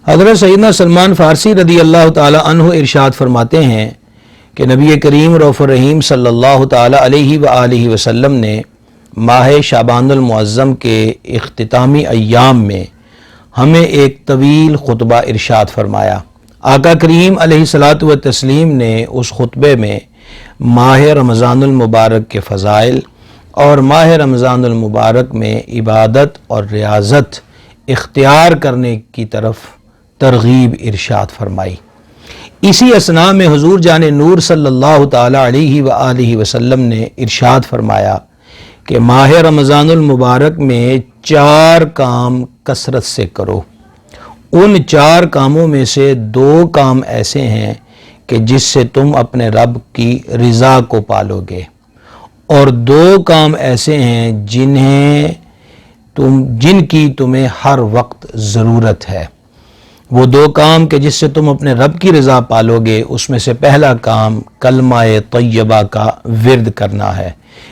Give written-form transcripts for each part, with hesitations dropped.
حضرت سیدنا سلمان فارسی رضی اللہ تعالی عنہ ارشاد فرماتے ہیں کہ نبی کریم رؤوف الرحیم صلی اللہ تعالی علیہ وآلہ وسلم نے ماہ شعبان المعظم کے اختتامی ایام میں ہمیں ایک طویل خطبہ ارشاد فرمایا۔ آقا کریم علیہ الصلاۃ والتسلیم نے اس خطبے میں ماہ رمضان المبارک کے فضائل اور ماہ رمضان المبارک میں عبادت اور ریاضت اختیار کرنے کی طرف ترغیب ارشاد فرمائی۔ اسی اثناء میں حضور جان نور صلی اللہ تعالی علیہ وآلہ وسلم نے ارشاد فرمایا کہ ماہ رمضان المبارک میں 4 کام کثرت سے کرو۔ ان 4 کاموں میں سے 2 کام ایسے ہیں کہ جس سے تم اپنے رب کی رضا کو پالو گے، اور 2 کام ایسے ہیں جن کی تمہیں ہر وقت ضرورت ہے۔ وہ 2 کام کہ جس سے تم اپنے رب کی رضا پالو گے، اس میں سے پہلا کام کلمہ طیبہ کا ورد کرنا ہے،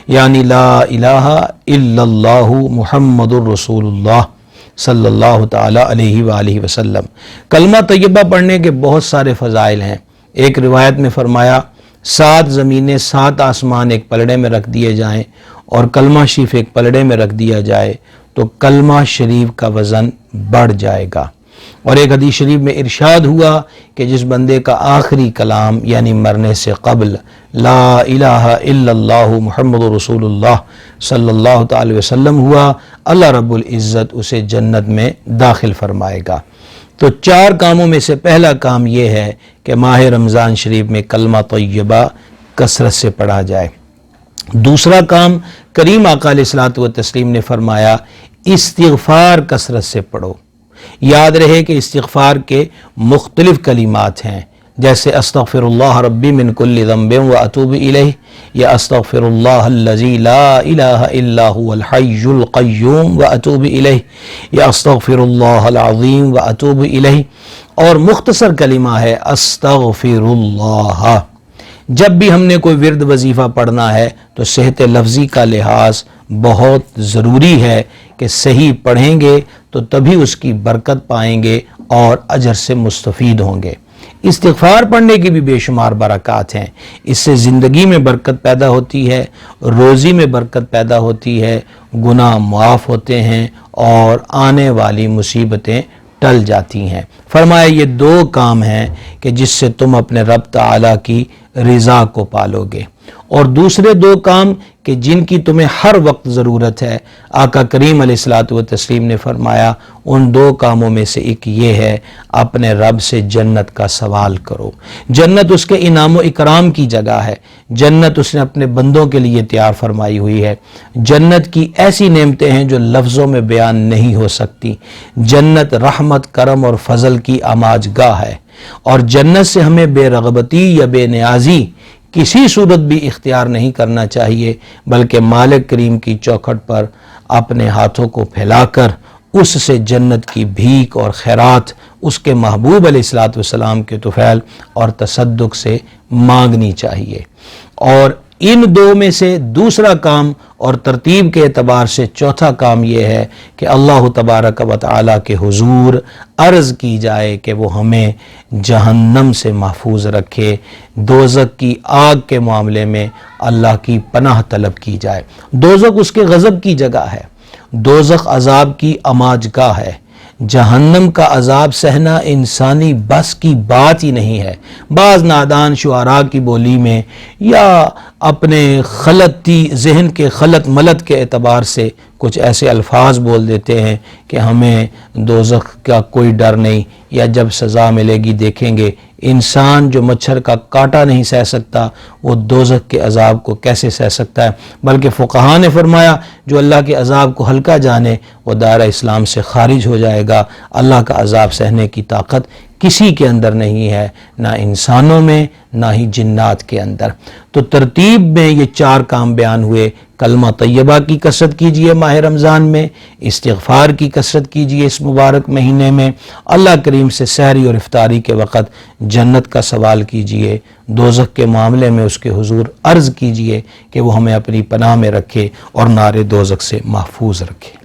یعنی لا الہ الا اللہ محمد الرسول اللہ صلی اللہ تعالی علیہ وآلہ وسلم۔ کلمہ طیبہ پڑھنے کے بہت سارے فضائل ہیں۔ ایک روایت میں فرمایا 7 زمینیں 7 آسمان ایک پلڑے میں رکھ دیے جائیں اور کلمہ شریف ایک پلڑے میں رکھ دیا جائے تو کلمہ شریف کا وزن بڑھ جائے گا۔ اور ایک حدیث شریف میں ارشاد ہوا کہ جس بندے کا آخری کلام یعنی مرنے سے قبل لا الہ الا اللہ محمد رسول اللہ صلی اللہ تعالی وسلم ہوا، اللہ رب العزت اسے جنت میں داخل فرمائے گا۔ تو 4 کاموں میں سے پہلا کام یہ ہے کہ ماہ رمضان شریف میں کلمہ طیبہ کثرت سے پڑھا جائے۔ دوسرا کام کریم آقا علیہ الصلوۃ والتسلیم نے فرمایا استغفار کثرت سے پڑھو۔ یاد رہے کہ استغفار کے مختلف کلمات ہیں، جیسے استغفر اللہ ربی من کل ذنب واتوب الیہ، یا استغفر اللہ الذی لا الہ الا هو الحی القیوم واتوب الیہ، یا استغفر اللہ العظیم واتوب الیہ، اور مختصر کلمہ ہے استغفر اللہ۔ جب بھی ہم نے کوئی ورد وظیفہ پڑھنا ہے تو صحت لفظی کا لحاظ بہت ضروری ہے کہ صحیح پڑھیں گے تو تبھی اس کی برکت پائیں گے اور اجر سے مستفید ہوں گے۔ استغفار پڑھنے کی بھی بے شمار برکات ہیں۔ اس سے زندگی میں برکت پیدا ہوتی ہے، روزی میں برکت پیدا ہوتی ہے، گناہ معاف ہوتے ہیں اور آنے والی مصیبتیں ٹل جاتی ہیں۔ فرمایا یہ 2 کام ہیں کہ جس سے تم اپنے رب تعالیٰ کی رضا کو پالو گے، اور دوسرے 2 کام کہ جن کی تمہیں ہر وقت ضرورت ہے۔ آقا کریم علیہ الصلوۃ والتسلیم نے فرمایا ان 2 کاموں میں سے ایک یہ ہے اپنے رب سے جنت کا سوال کرو۔ جنت اس کے انعام و اکرام کی جگہ ہے، جنت اس نے اپنے بندوں کے لیے تیار فرمائی ہوئی ہے۔ جنت کی ایسی نعمتیں ہیں جو لفظوں میں بیان نہیں ہو سکتی۔ جنت رحمت، کرم اور فضل کی آماج گاہ ہے، اور جنت سے ہمیں بے رغبتی یا بے نیازی کسی صورت بھی اختیار نہیں کرنا چاہیے، بلکہ مالک کریم کی چوکھٹ پر اپنے ہاتھوں کو پھیلا کر اس سے جنت کی بھیک اور خیرات اس کے محبوب علیہ الصلوۃ والسلام کے طفیل اور تصدق سے مانگنی چاہیے۔ اور ان 2 میں سے دوسرا کام اور ترتیب کے اعتبار سے چوتھا کام یہ ہے کہ اللہ تبارک و تعالیٰ کے حضور عرض کی جائے کہ وہ ہمیں جہنم سے محفوظ رکھے، دوزخ کی آگ کے معاملے میں اللہ کی پناہ طلب کی جائے۔ دوزخ اس کے غضب کی جگہ ہے، دوزخ عذاب کی آماج گاہ ہے۔ جہنم کا عذاب سہنا انسانی بس کی بات ہی نہیں ہے۔ بعض نادان شعراء کی بولی میں یا اپنے خلطی ذہن کے خلط ملط کے اعتبار سے کچھ ایسے الفاظ بول دیتے ہیں کہ ہمیں دوزخ کا کوئی ڈر نہیں، یا جب سزا ملے گی دیکھیں گے۔ انسان جو مچھر کا کانٹا نہیں سہ سکتا وہ دوزخ کے عذاب کو کیسے سہ سکتا ہے؟ بلکہ فقہاء نے فرمایا جو اللہ کے عذاب کو ہلکا جانے وہ دائرہ اسلام سے خارج ہو جائے گا۔ اللہ کا عذاب سہنے کی طاقت کسی کے اندر نہیں ہے، نہ انسانوں میں نہ ہی جنات کے اندر۔ تو ترتیب میں یہ 4 کام بیان ہوئے۔ کلمہ طیبہ کی کثرت کیجئے ماہ رمضان میں، استغفار کی کثرت کیجئے اس مبارک مہینے میں، اللہ کریم سے سحری اور افطاری کے وقت جنت کا سوال کیجئے، دوزخ کے معاملے میں اس کے حضور عرض کیجئے کہ وہ ہمیں اپنی پناہ میں رکھے اور نار دوزخ سے محفوظ رکھے۔